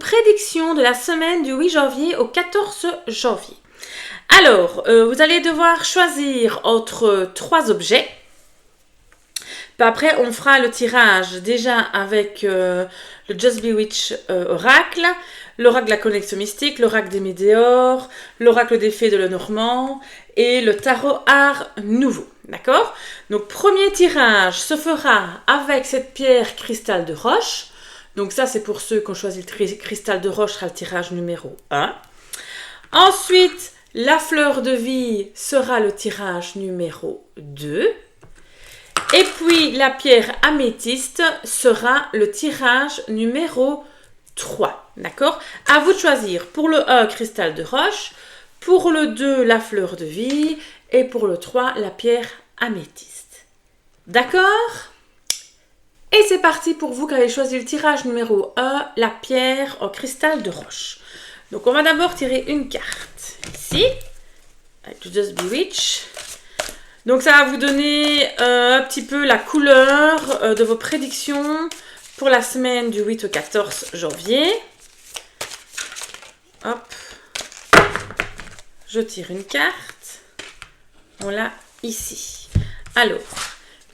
prédiction de la semaine du 8 janvier au 14 janvier. Alors, vous allez devoir choisir entre 3 objets. Puis après, on fera le tirage déjà avec le Just Bewitch Oracle, l'Oracle de la Connexion Mystique, l'Oracle des Météores, l'Oracle des Fées de Lenormand et le Tarot Art Nouveau. D'accord? Donc, premier tirage se fera avec cette pierre cristal de roche. Donc, ça, c'est pour ceux qui ont choisi le cristal de roche, sera le tirage numéro 1. Ensuite, la fleur de vie sera le tirage numéro 2. Et puis, la pierre améthyste sera le tirage numéro 3. D'accord? À vous de choisir. Pour le 1, cristal de roche. Pour le 2, la fleur de vie. Et pour le 3, la pierre améthyste. D'accord? Et c'est parti pour vous qui avez choisi le tirage numéro 1, la pierre en cristal de roche. Donc, on va d'abord tirer une carte. Ici, avec le Just Bewitch. Donc, ça va vous donner un petit peu la couleur de vos prédictions pour la semaine du 8 au 14 janvier. Hop. Je tire une carte. On l'a ici. Alors,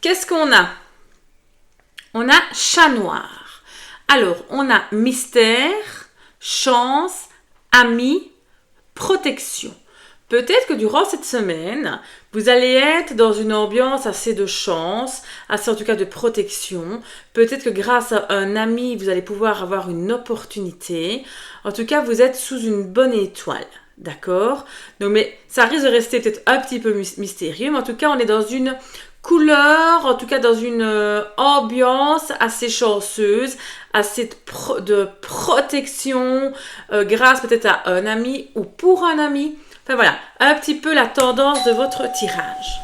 qu'est-ce qu'on a? On a chat noir. Alors, on a mystère, chance, ami, protection. Peut-être que durant cette semaine, vous allez être dans une ambiance assez de chance, assez en tout cas de protection. Peut-être que grâce à un ami, vous allez pouvoir avoir une opportunité. En tout cas, vous êtes sous une bonne étoile. D'accord? Donc, mais ça risque de rester peut-être un petit peu mystérieux. Mais en tout cas, on est dans une couleur, en tout cas dans une ambiance assez chanceuse, assez de protection, grâce peut-être à un ami ou pour un ami. Enfin voilà, un petit peu la tendance de votre tirage.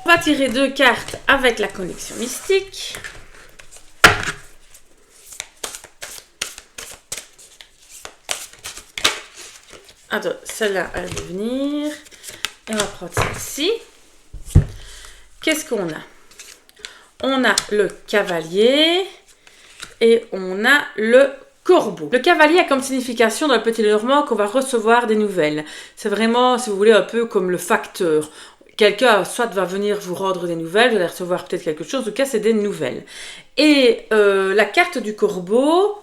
On va tirer 2 cartes avec la connexion mystique. Attends, celle-là, elle va venir. Et on va prendre celle-ci. Qu'est-ce qu'on a? On a le cavalier et on a le corbeau. Le cavalier a comme signification dans le Petit Lenormand qu'on va recevoir des nouvelles. C'est vraiment, si vous voulez, un peu comme le facteur. Quelqu'un, soit va venir vous rendre des nouvelles, vous allez recevoir peut-être quelque chose, en tout cas, c'est des nouvelles. Et la carte du corbeau,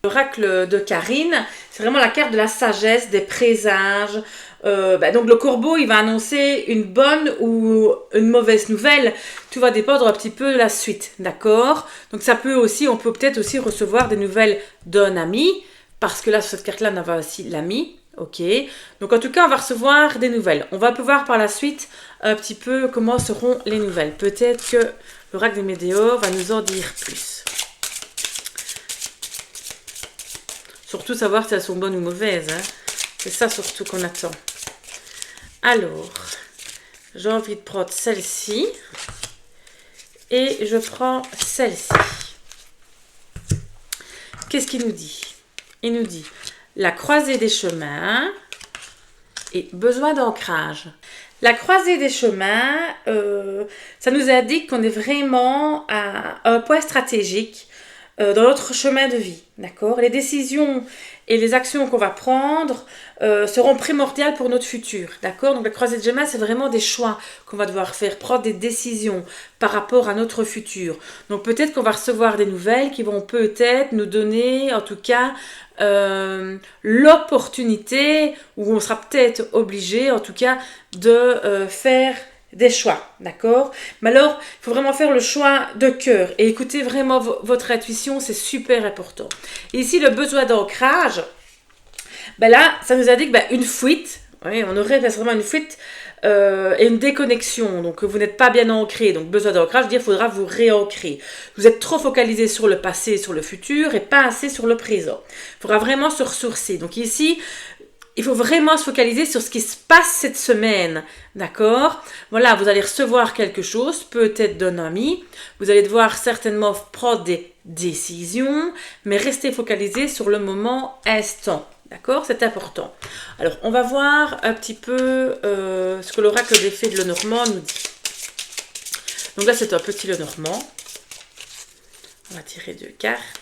l'oracle de Karine, c'est vraiment la carte de la sagesse, des présages. Donc le corbeau, il va annoncer une bonne ou une mauvaise nouvelle. Tout va dépendre un petit peu de la suite, d'accord? Donc ça peut aussi, on peut peut-être aussi recevoir des nouvelles d'un ami, parce que là, sur cette carte-là, on a aussi l'ami, ok? Donc en tout cas, on va recevoir des nouvelles. On va pouvoir par la suite un petit peu comment seront les nouvelles. Peut-être que l'oracle des Météores va nous en dire plus. Surtout savoir si elles sont bonnes ou mauvaises, hein? C'est ça surtout qu'on attend. Alors, j'ai envie de prendre celle-ci et je prends celle-ci. Qu'est-ce qu'il nous dit? Il nous dit la croisée des chemins et besoin d'ancrage. La croisée des chemins, ça nous indique qu'on est vraiment à un point stratégique dans notre chemin de vie, d'accord? Les décisions et les actions qu'on va prendre seront primordiales pour notre futur, d'accord? Donc la croisée de chemins, c'est vraiment des choix qu'on va devoir faire, prendre des décisions par rapport à notre futur. Donc peut-être qu'on va recevoir des nouvelles qui vont peut-être nous donner, en tout cas, l'opportunité, où on sera peut-être obligé, en tout cas, de faire des choix, d'accord? Mais alors, il faut vraiment faire le choix de cœur et écouter vraiment votre intuition, c'est super important. Et ici, le besoin d'ancrage, ben là, ça nous indique une fuite, oui, on aurait vraiment une fuite et une déconnexion, donc vous n'êtes pas bien ancré, donc besoin d'ancrage, je veux dire, il faudra vous réancrer. Vous êtes trop focalisé sur le passé, sur le futur et pas assez sur le présent. Il faudra vraiment se ressourcer. Donc ici, il faut vraiment se focaliser sur ce qui se passe cette semaine, d'accord? Voilà, vous allez recevoir quelque chose, peut-être d'un ami. Vous allez devoir certainement prendre des décisions, mais restez focalisé sur le moment instant, d'accord? C'est important. Alors, on va voir un petit peu ce que l'oracle des Fées de Lenormand nous dit. Donc là, c'est un petit Lenormand. On va tirer 2 cartes.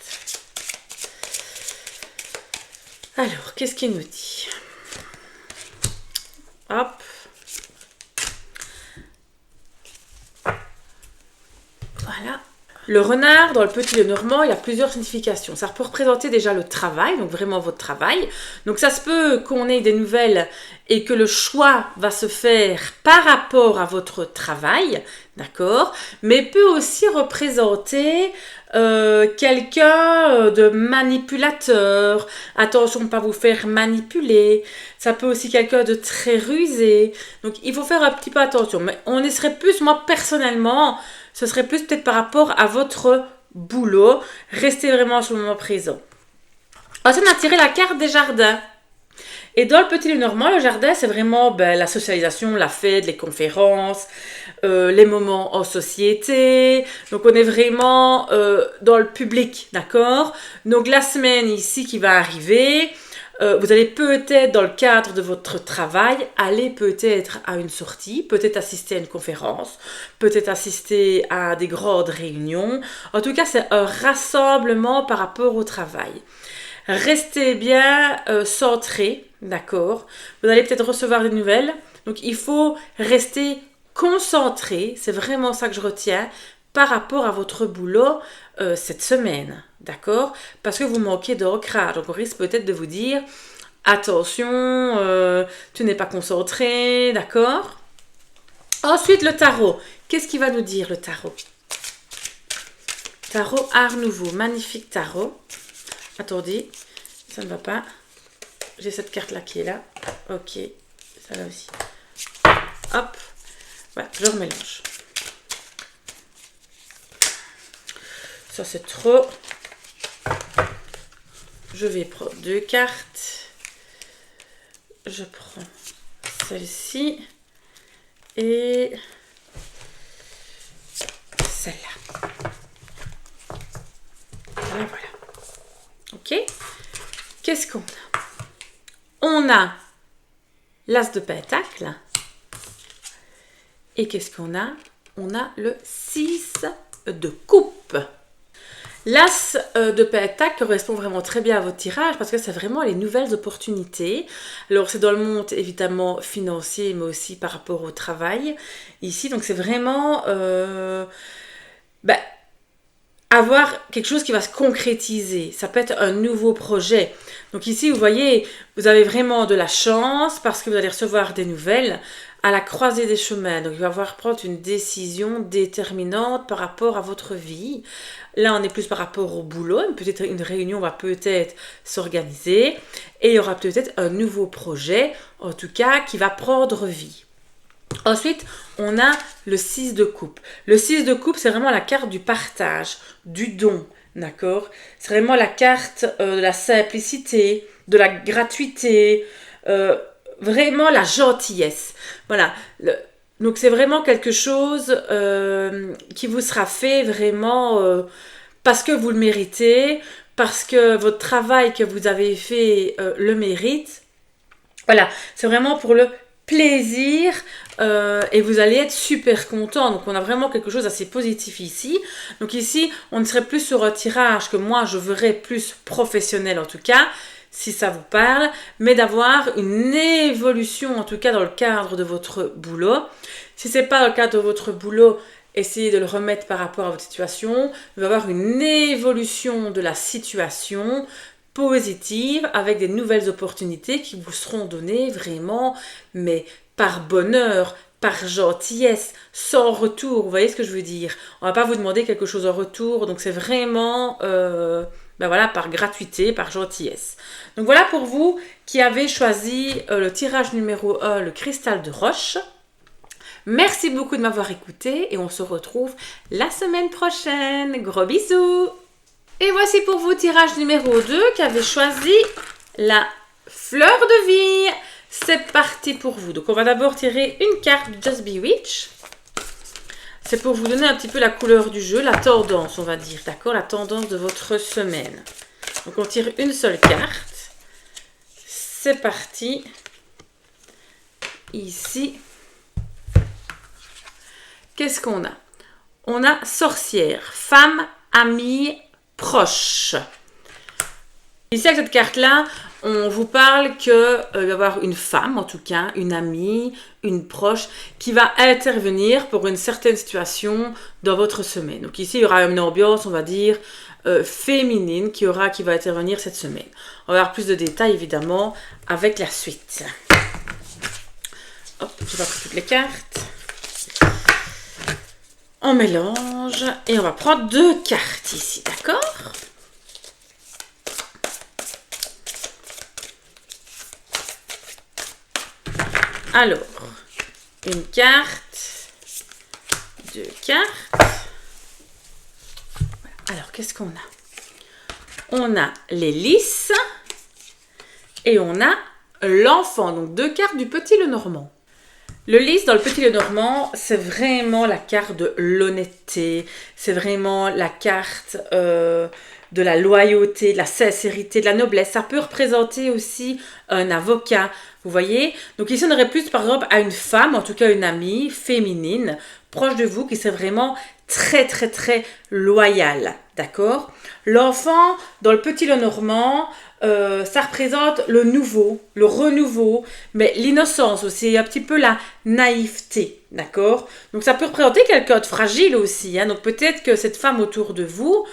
Alors, qu'est-ce qu'il nous dit? Hop. Voilà. Le renard, dans le Petit Lenormand, il y a plusieurs significations. Ça peut représenter déjà le travail, donc vraiment votre travail. Donc ça se peut qu'on ait des nouvelles et que le choix va se faire par rapport à votre travail, d'accord? Mais peut aussi représenter quelqu'un de manipulateur. Attention de ne pas vous faire manipuler. Ça peut aussi quelqu'un de très rusé. Donc il faut faire un petit peu attention. Mais on y serait plus, moi personnellement, ce serait plus peut-être par rapport à votre boulot. Restez vraiment sur le moment présent. Ensuite, on a tiré la carte des jardins. Et dans le Petit Lenormand, le jardin, c'est vraiment la socialisation, la fête, les conférences, les moments en société. Donc, on est vraiment dans le public, d'accord? Donc, la semaine ici qui va arriver, vous allez peut-être, dans le cadre de votre travail, aller peut-être à une sortie, peut-être assister à une conférence, peut-être assister à des grandes réunions. En tout cas, c'est un rassemblement par rapport au travail. Restez bien centré, d'accord? Vous allez peut-être recevoir des nouvelles. Donc, il faut rester concentré. C'est vraiment ça que je retiens par rapport à votre boulot cette semaine, d'accord? Parce que vous manquez d'ancrage. Donc, on risque peut-être de vous dire, attention, tu n'es pas concentré, d'accord? Ensuite, le tarot. Qu'est-ce qu'il va nous dire, le tarot? Tarot Art Nouveau. Magnifique tarot. Attendez, ça ne va pas. J'ai cette carte-là qui est là. Ok, ça va aussi. Hop, voilà, je remélange. Ça, c'est trop. Je vais prendre 2 cartes. Je prends celle-ci et celle-là. Voilà, voilà. Ok. Qu'est-ce qu'on a? On a l'As de Pentacle. Et qu'est-ce qu'on a? On a le 6 de coupe. L'As de Pentacle correspond vraiment très bien à votre tirage parce que c'est vraiment les nouvelles opportunités. Alors, c'est dans le monde évidemment financier, mais aussi par rapport au travail ici. Donc, c'est vraiment avoir quelque chose qui va se concrétiser. Ça peut être un nouveau projet. Donc ici, vous voyez, vous avez vraiment de la chance parce que vous allez recevoir des nouvelles à la croisée des chemins. Donc il va falloir prendre une décision déterminante par rapport à votre vie. Là, on est plus par rapport au boulot. Peut-être une réunion va peut-être s'organiser et il y aura peut-être un nouveau projet, en tout cas, qui va prendre vie. Ensuite, on a le 6 de coupe. Le 6 de coupe, c'est vraiment la carte du partage, du don, d'accord? C'est vraiment la carte de la simplicité, de la gratuité, vraiment la gentillesse. Voilà. Donc, c'est vraiment quelque chose qui vous sera fait vraiment parce que vous le méritez, parce que votre travail que vous avez fait le mérite. Voilà, c'est vraiment pour le plaisir et vous allez être super content. Donc on a vraiment quelque chose d'assez positif ici. Donc ici on serait plus sur un tirage que moi je verrais plus professionnel en tout cas, si ça vous parle, mais d'avoir une évolution en tout cas dans le cadre de votre boulot. Si c'est pas dans le cadre de votre boulot, essayez de le remettre par rapport à votre situation. Vous allez avoir une évolution de la situation positive avec des nouvelles opportunités qui vous seront données vraiment, mais par bonheur, par gentillesse, sans retour. Vous voyez ce que je veux dire? On va pas vous demander quelque chose en retour, donc c'est vraiment par gratuité, par gentillesse. Donc voilà pour vous qui avez choisi le tirage numéro 1, le cristal de roche. Merci beaucoup de m'avoir écouté et on se retrouve la semaine prochaine. Gros bisous! Et voici pour vous tirage numéro 2 qui avait choisi la fleur de vie. C'est parti pour vous. Donc on va d'abord tirer une carte de Just Be Witch. C'est pour vous donner un petit peu la couleur du jeu, la tendance on va dire, d'accord? La tendance de votre semaine. Donc on tire une seule carte. C'est parti. Ici. Qu'est-ce qu'on a? On a sorcière, femme, amie, proche. Ici avec cette carte-là, on vous parle qu'il va y avoir une femme, en tout cas, une amie, une proche, qui va intervenir pour une certaine situation dans votre semaine. Donc ici, il y aura une ambiance, on va dire, féminine qui va intervenir cette semaine. On va avoir plus de détails, évidemment, avec la suite. Hop, je vais prendre toutes les cartes. On mélange et on va prendre 2 cartes ici, d'accord? Alors, une carte, 2 cartes. Alors, qu'est-ce qu'on a? On a les lys et on a l'enfant. Donc, 2 cartes du Petit Lenormand. Le lys dans le Petit Lenormand, c'est vraiment la carte de l'honnêteté. C'est vraiment la carte de la loyauté, de la sincérité, de la noblesse. Ça peut représenter aussi un avocat. Vous voyez? Donc ici, on aurait plus, par exemple, à une femme, en tout cas une amie féminine, proche de vous, qui serait vraiment très, très, très loyale. D'accord? L'enfant, dans le Petit Lenormand, ça représente le nouveau, le renouveau, mais l'innocence aussi, un petit peu la naïveté. D'accord? Donc ça peut représenter quelqu'un de fragile aussi. Hein? Donc peut-être que cette femme autour de vous,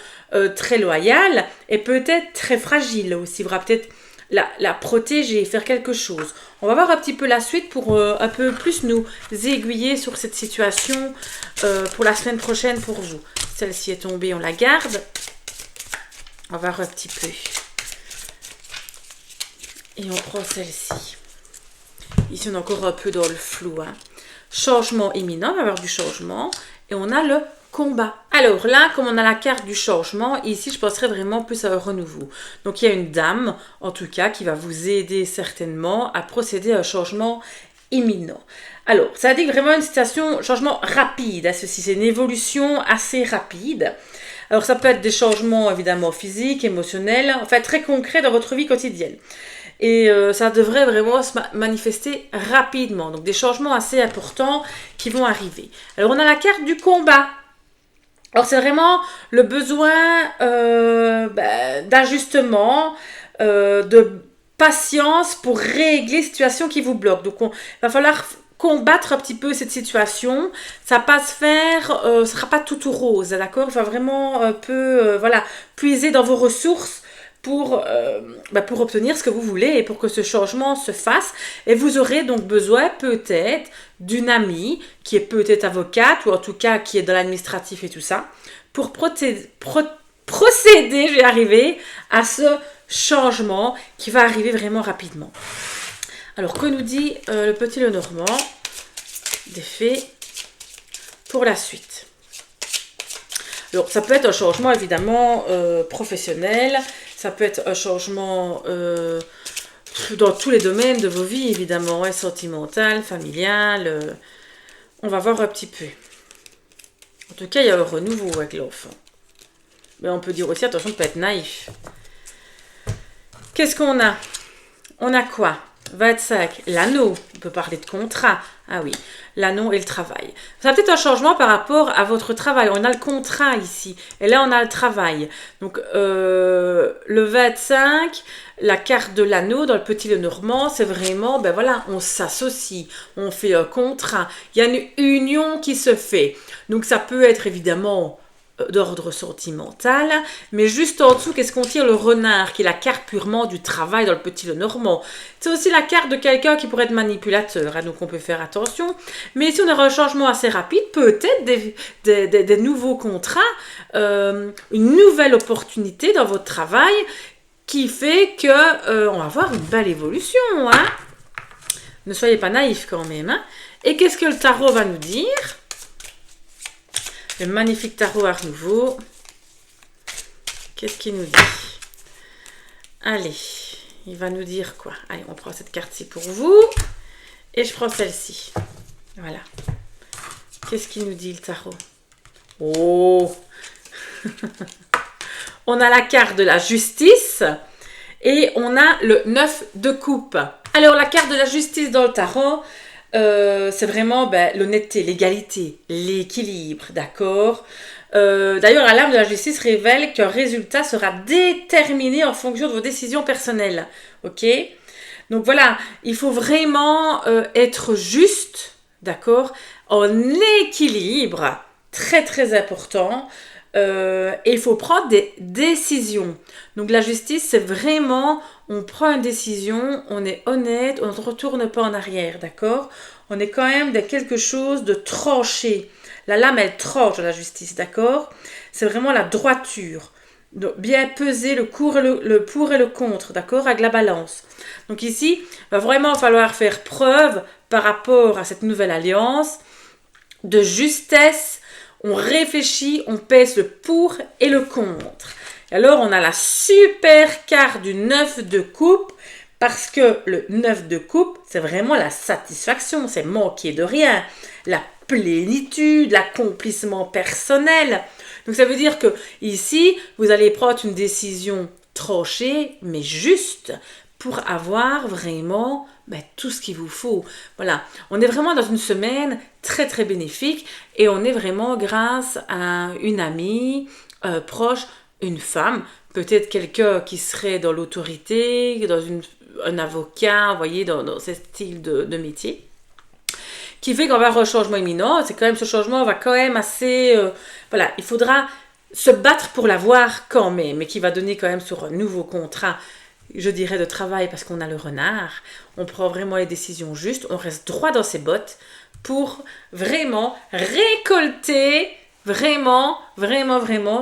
très loyale, est peut-être très fragile aussi. Il faudra peut-être la protéger, faire quelque chose. On va voir un petit peu la suite pour un peu plus nous aiguiller sur cette situation pour la semaine prochaine pour vous. Celle-ci est tombée, on la garde. On va voir un petit peu. Et on prend celle-ci. Ici, on est encore un peu dans le flou. Hein. Changement imminent, on va avoir du changement. Et on a le combat. Alors là, comme on a la carte du changement, ici, je penserais vraiment plus à un renouveau. Donc, il y a une dame, en tout cas, qui va vous aider certainement à procéder à un changement imminent. Alors, ça indique vraiment une situation, changement rapide. Hein, ceci, c'est une évolution assez rapide. Alors, ça peut être des changements, évidemment, physiques, émotionnels, enfin, très concrets dans votre vie quotidienne. Et ça devrait vraiment se manifester rapidement. Donc, des changements assez importants qui vont arriver. Alors, on a la carte du combat. Alors, c'est vraiment le besoin d'ajustement, de patience pour régler les situations qui vous bloquent. Donc, il va falloir combattre un petit peu cette situation. Ça va pas se faire, ce sera pas tout rose, d'accord? Il va vraiment un peu, puiser dans vos ressources pour obtenir ce que vous voulez et pour que ce changement se fasse. Et vous aurez donc besoin peut-être d'une amie qui est peut-être avocate ou en tout cas qui est dans l'administratif et tout ça pour procéder, je vais arriver à ce changement qui va arriver vraiment rapidement. Alors, que nous dit le Petit Lenormand des fées pour la suite? Alors, ça peut être un changement évidemment professionnel, ça peut être un changement dans tous les domaines de vos vies évidemment, ouais, sentimental, familial. On va voir un petit peu. En tout cas, il y a un renouveau avec l'enfant. Mais on peut dire aussi, attention de ne pas être naïf. Qu'est-ce qu'on a? On a quoi? 25, l'anneau, on peut parler de contrat. Ah oui, l'anneau et le travail. Ça a peut-être un changement par rapport à votre travail. On a le contrat ici, et là on a le travail. Donc le 25, la carte de l'anneau dans le Petit Lenormand, c'est vraiment, on s'associe, on fait un contrat. Il y a une union qui se fait. Donc ça peut être évidemment d'ordre sentimental, mais juste en dessous, qu'est-ce qu'on tire? Le renard, qui est la carte purement du travail dans le Petit Lenormand. C'est aussi la carte de quelqu'un qui pourrait être manipulateur, hein, donc on peut faire attention. Mais ici, on a un changement assez rapide, peut-être des nouveaux contrats, une nouvelle opportunité dans votre travail, qui fait que on va avoir une belle évolution. Hein. Ne soyez pas naïfs quand même. Hein. Et qu'est-ce que le tarot va nous dire? Le magnifique tarot à nouveau. Qu'est-ce qu'il nous dit? Allez, il va nous dire quoi? Allez, on prend cette carte-ci pour vous. Et je prends celle-ci. Voilà. Qu'est-ce qu'il nous dit le tarot? Oh On a la carte de la justice. Et on a le 9 de coupe. Alors, la carte de la justice dans le tarot, C'est vraiment l'honnêteté, l'égalité, l'équilibre, d'accord. D'ailleurs, la lame de la justice révèle qu'un résultat sera déterminé en fonction de vos décisions personnelles, ok. Donc voilà, il faut vraiment être juste, d'accord, en équilibre, très très important. Et il faut prendre des décisions. Donc la justice, c'est vraiment, on prend une décision, on est honnête, on ne retourne pas en arrière, d'accord. On est quand même dans quelque chose de tranché. La lame, elle tranche dans la justice, d'accord. C'est vraiment la droiture. Donc, bien peser le pour et le contre, d'accord, avec la balance. Donc ici, il va vraiment falloir faire preuve par rapport à cette nouvelle alliance de justesse. On réfléchit, on pèse le pour et le contre. Et alors, on a la super carte du 9 de coupe, parce que le 9 de coupe, c'est vraiment la satisfaction, c'est manquer de rien, la plénitude, l'accomplissement personnel. Donc ça veut dire que ici, vous allez prendre une décision tranchée, mais juste, pour avoir vraiment tout ce qu'il vous faut. Voilà, on est vraiment dans une semaine très très bénéfique et on est vraiment grâce à une amie proche, une femme, peut-être quelqu'un qui serait dans l'autorité, dans un avocat, vous voyez, dans ce style de métier, qui fait qu'on va avoir un changement imminent. C'est quand même, ce changement va quand même assez... voilà, il faudra se battre pour l'avoir quand même, mais qui va donner quand même sur un nouveau contrat, je dirais, de travail, parce qu'on a le renard. On prend vraiment les décisions justes, on reste droit dans ses bottes pour vraiment récolter vraiment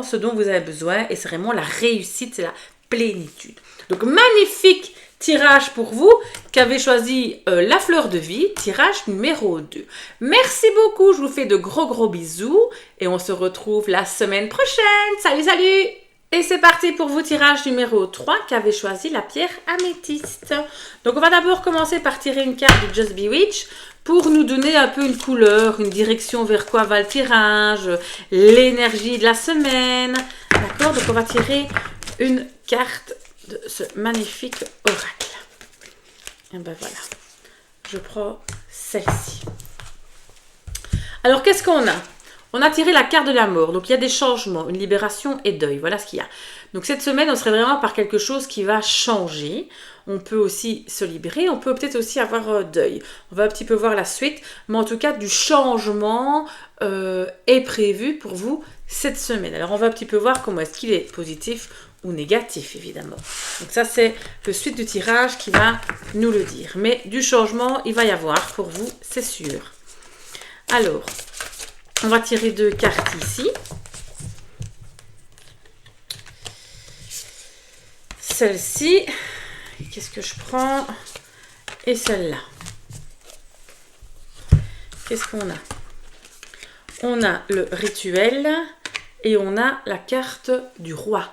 ce dont vous avez besoin, et c'est vraiment la réussite, c'est la plénitude. Donc magnifique tirage pour vous qui avez choisi la fleur de vie, tirage numéro 2. Merci beaucoup, je vous fais de gros bisous et on se retrouve la semaine prochaine. Salut! Et c'est parti pour vous, tirage numéro 3 qui avait choisi la pierre améthyste. Donc on va d'abord commencer par tirer une carte de Just Bewitch pour nous donner un peu une couleur, une direction vers quoi va le tirage, l'énergie de la semaine. D'accord, donc on va tirer une carte de ce magnifique oracle. Et ben voilà, je prends celle-ci. Alors qu'est-ce qu'on a? On a tiré la carte de la mort, donc il y a des changements, une libération et deuil, voilà ce qu'il y a. Donc cette semaine, on serait vraiment par quelque chose qui va changer. On peut aussi se libérer, on peut peut-être aussi avoir un deuil. On va un petit peu voir la suite, mais en tout cas, du changement est prévu pour vous cette semaine. Alors on va un petit peu voir comment est-ce qu'il est positif ou négatif, évidemment. Donc ça, c'est le suite du tirage qui va nous le dire. Mais du changement, il va y avoir pour vous, c'est sûr. Alors, on va tirer 2 cartes ici. Celle-ci, qu'est-ce que je prends? Et celle-là. Qu'est-ce qu'on a? On a le rituel et on a la carte du roi.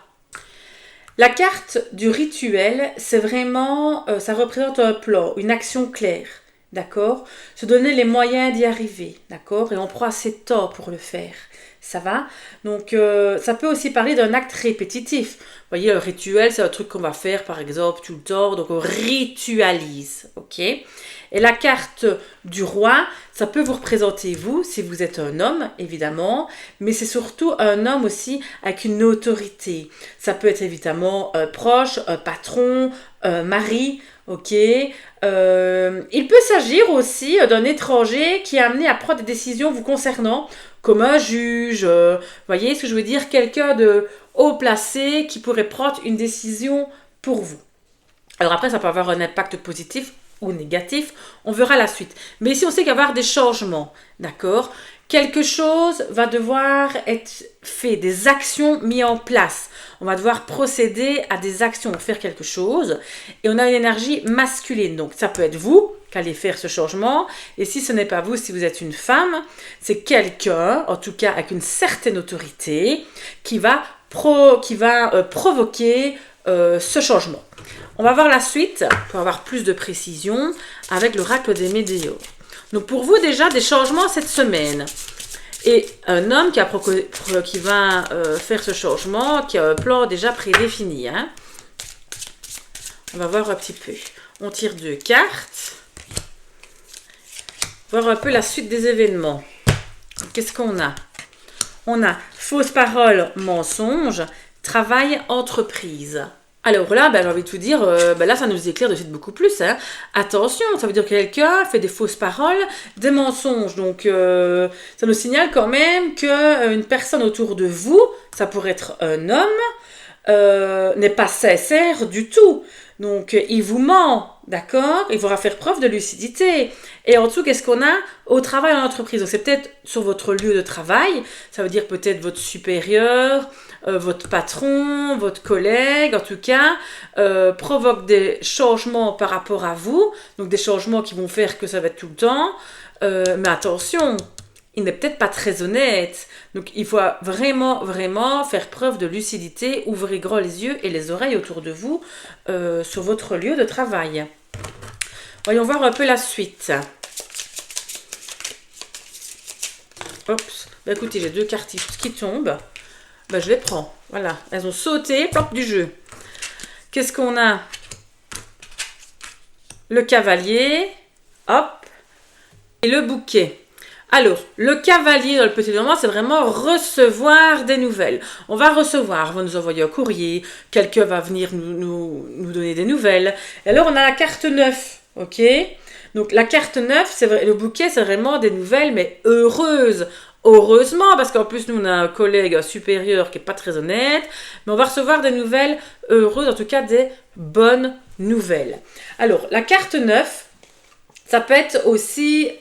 La carte du rituel, c'est vraiment, ça représente un plan, une action claire. D'accord? Se donner les moyens d'y arriver, d'accord? Et on prend assez de temps pour le faire. Ça va? Donc, ça peut aussi parler d'un acte répétitif. Vous voyez, un rituel, c'est un truc qu'on va faire, par exemple, tout le temps. Donc, on ritualise, ok? Et la carte du roi, ça peut vous représenter vous, si vous êtes un homme, évidemment. Mais c'est surtout un homme aussi avec une autorité. Ça peut être évidemment un proche, un patron, un mari, ok? Il peut s'agir aussi d'un étranger qui est amené à prendre des décisions vous concernant, comme un juge, vous voyez ce que je veux dire, quelqu'un de haut placé qui pourrait prendre une décision pour vous. Alors après, ça peut avoir un impact positif ou négatif, on verra la suite. Mais ici, on sait qu'il va y avoir des changements, d'accord? Quelque chose va devoir être fait, des actions mises en place. On va devoir procéder à des actions, faire quelque chose. Et on a une énergie masculine. Donc, ça peut être vous qui allez faire ce changement. Et si ce n'est pas vous, si vous êtes une femme, c'est quelqu'un, en tout cas avec une certaine autorité, qui va provoquer ce changement. On va voir la suite pour avoir plus de précision avec l'oracle des Médéors. Donc pour vous déjà des changements cette semaine. Et un homme qui va faire ce changement, qui a un plan déjà prédéfini. Hein. On va voir un petit peu. On tire 2 cartes. voir un peu la suite des événements. Qu'est-ce qu'on a? On a fausse parole, mensonge, travail, entreprise. Alors là, j'ai envie de vous dire, là, ça nous éclaire de suite beaucoup plus. Hein. Attention, ça veut dire que quelqu'un fait des fausses paroles, des mensonges. Donc, ça nous signale quand même qu'une personne autour de vous, ça pourrait être un homme, n'est pas sincère du tout. Donc, il vous ment, d'accord? Il faudra faire preuve de lucidité. Et en dessous, qu'est-ce qu'on a? Au travail en entreprise. Donc, c'est peut-être sur votre lieu de travail. Ça veut dire peut-être votre supérieur, votre patron, votre collègue, en tout cas, provoque des changements par rapport à vous. Donc, des changements qui vont faire que ça va être tout le temps. Mais attention, il n'est peut-être pas très honnête. Donc, il faut vraiment, vraiment faire preuve de lucidité, ouvrir grand les yeux et les oreilles autour de vous sur votre lieu de travail. Voyons voir un peu la suite. Oups. Écoutez, j'ai 2 cartes qui tombent. Je les prends. Voilà. Elles ont sauté, plop, du jeu. Qu'est-ce qu'on a? Le cavalier. Hop. Et le bouquet. Alors, le cavalier dans le petit roman, c'est vraiment recevoir des nouvelles. On va recevoir, on va nous envoyer un courrier, quelqu'un va venir nous donner des nouvelles. Et alors, on a la carte 9, ok? Donc, la carte 9, c'est vrai, le bouquet, c'est vraiment des nouvelles, mais heureuses. Heureusement, parce qu'en plus, nous, on a un collègue supérieur qui n'est pas très honnête, mais on va recevoir des nouvelles heureuses, en tout cas des bonnes nouvelles. Alors, la carte 9, ça peut être aussi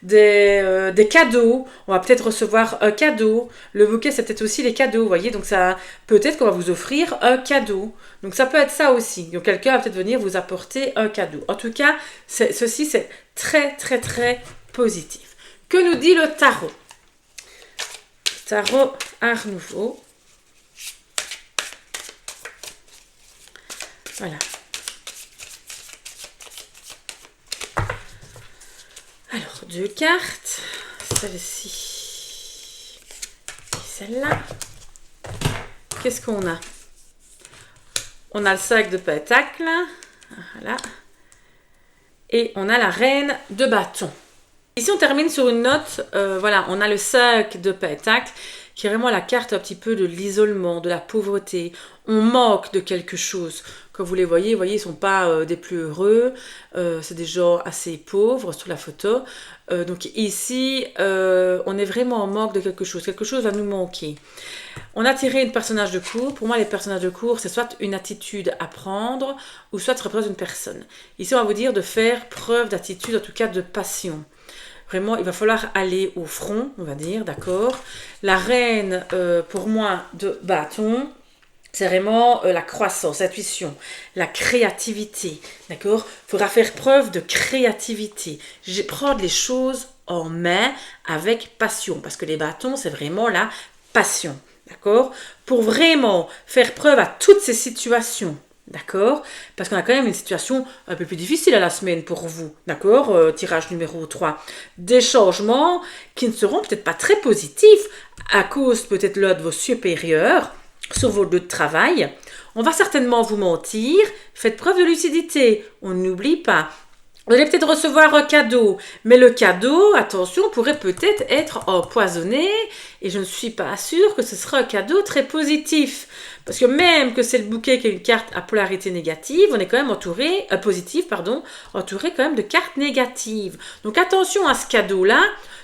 des cadeaux. On va peut-être recevoir un cadeau. Le bouquet, c'est peut-être aussi les cadeaux, vous voyez. Donc, ça peut-être qu'on va vous offrir un cadeau. Donc, ça peut être ça aussi. Donc, quelqu'un va peut-être venir vous apporter un cadeau. En tout cas, ceci, c'est très, très, très positif. Que nous dit le tarot? Tarot Art Nouveau. Voilà. Alors, 2 cartes. Celle-ci et celle-là. Qu'est-ce qu'on a? On a le 5 de Pentacle. Voilà. Et on a la reine de bâton. Ici, on termine sur une note, voilà, on a le 5 de Pentacle, qui est vraiment la carte un petit peu de l'isolement, de la pauvreté. On manque de quelque chose. Quand vous les voyez, ils ne sont pas des plus heureux, c'est des gens assez pauvres sur la photo. Donc ici, on est vraiment en manque de quelque chose va nous manquer. On a tiré un personnage de cours. Pour moi, les personnages de cours, c'est soit une attitude à prendre, ou soit ça représente une personne. Ici, on va vous dire de faire preuve d'attitude, en tout cas de passion. Vraiment, il va falloir aller au front, on va dire, d'accord? La reine, pour moi, de bâton, c'est vraiment la croissance, l'intuition, la créativité, d'accord? Il faudra faire preuve de créativité. Prendre les choses en main avec passion, parce que les bâtons, c'est vraiment la passion, d'accord? Pour vraiment faire preuve à toutes ces situations. D'accord? Parce qu'on a quand même une situation un peu plus difficile à la semaine pour vous. D'accord? Tirage numéro 3. Des changements qui ne seront peut-être pas très positifs à cause peut-être là de vos supérieurs sur vos lieux de travail. On va certainement vous mentir. Faites preuve de lucidité. On n'oublie pas. Vous allez peut-être recevoir un cadeau, mais le cadeau, attention, pourrait peut-être être empoisonné et je ne suis pas sûre que ce sera un cadeau très positif. Parce que même que c'est le bouquet qui est une carte à polarité négative, on est quand même entouré quand même de cartes négatives. Donc attention à ce cadeau-là,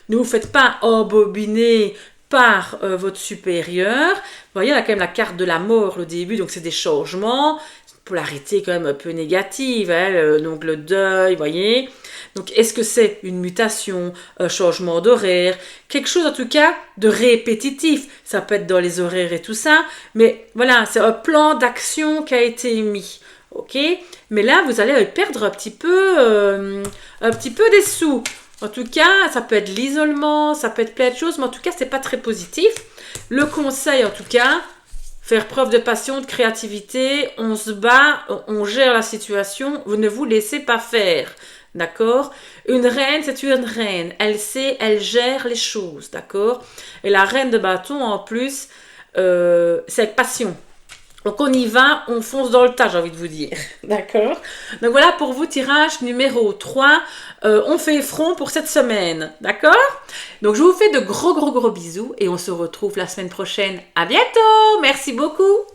ne vous faites pas embobiner par votre supérieur. Vous voyez, on a quand même la carte de la mort au début, donc c'est des changements. Polarité quand même un peu négative, hein, donc le deuil, vous voyez. Donc est-ce que c'est une mutation, un changement d'horaire, quelque chose en tout cas de répétitif, ça peut être dans les horaires et tout ça, mais voilà, c'est un plan d'action qui a été mis, ok? Mais là, vous allez perdre un petit peu des sous. En tout cas, ça peut être l'isolement, ça peut être plein de choses, mais en tout cas, c'est pas très positif. Le conseil, en tout cas, faire preuve de passion, de créativité, on se bat, on gère la situation, vous ne vous laissez pas faire, d'accord? Une reine, c'est une reine, elle sait, elle gère les choses, d'accord? Et la reine de bâton, en plus, c'est avec passion. Donc on y va, on fonce dans le tas, j'ai envie de vous dire. D'accord? Donc voilà pour vous, tirage numéro 3. On fait front pour cette semaine. D'accord? Donc je vous fais de gros bisous et on se retrouve la semaine prochaine. À bientôt! Merci beaucoup!